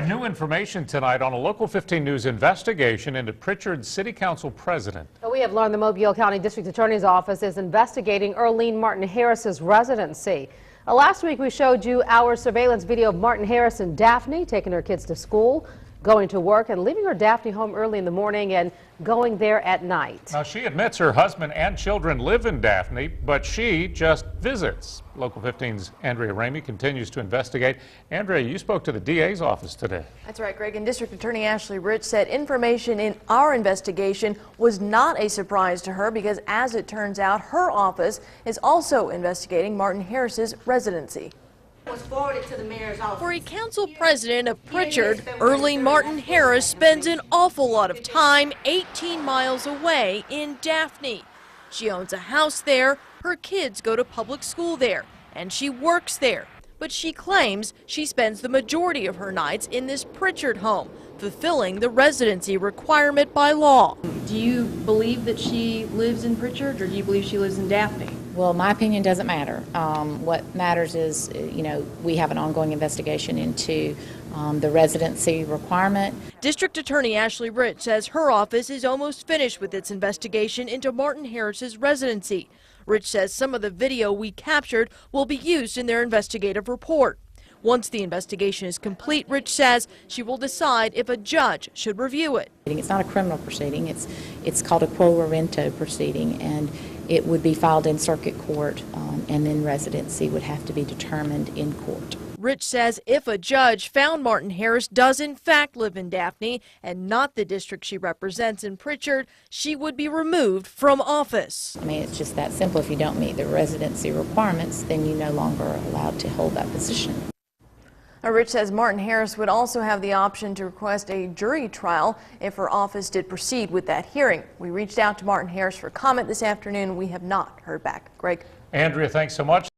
New information tonight on a Local 15 News investigation into Prichard City Council president. We have learned the Mobile County District Attorney's Office is investigating Earline Martin-Harris's residency. Last week we showed you our surveillance video of Martin-Harris and Daphne taking her kids to school, going to work, and leaving her Daphne home early in the morning and going there at night. Now, she admits her husband and children live in Daphne, but she just visits. Local 15's Andrea Ramey continues to investigate. Andrea, you spoke to the DA's office today. That's right, Greg. And District Attorney Ashley Rich said information in our investigation was not a surprise to her because, as it turns out, her office is also investigating Martin-Harris's residency. Was forwarded to the mayor's office. For a council president of Prichard, Earline Martin-Harris spends an awful lot of time 18 miles away in Daphne. She owns a house there, her kids go to public school there, and she works there. But she claims she spends the majority of her nights in this Prichard home, fulfilling the residency requirement by law. Do you believe that she lives in Prichard, or do you believe she lives in Daphne? Well, my opinion doesn't matter. What matters is, we have an ongoing investigation into the residency requirement. District Attorney Ashley Rich says her office is almost finished with its investigation into Martin-Harris's residency. Rich says some of the video we captured will be used in their investigative report. Once the investigation is complete, Rich says she will decide if a judge should review it. It's not a criminal proceeding. It's called a quo warranto proceeding, and it would be filed in circuit court, and then residency would have to be determined in court. Rich says if a judge found Martin-Harris does in fact live in Daphne and not the district she represents in Prichard, she would be removed from office. I mean, it's just that simple. If you don't meet the residency requirements, then you're no longer allowed to hold that position. Rich says Martin-Harris would also have the option to request a jury trial if her office did proceed with that hearing. We reached out to Martin-Harris for comment this afternoon. We have not heard back. Greg. Andrea, thanks so much.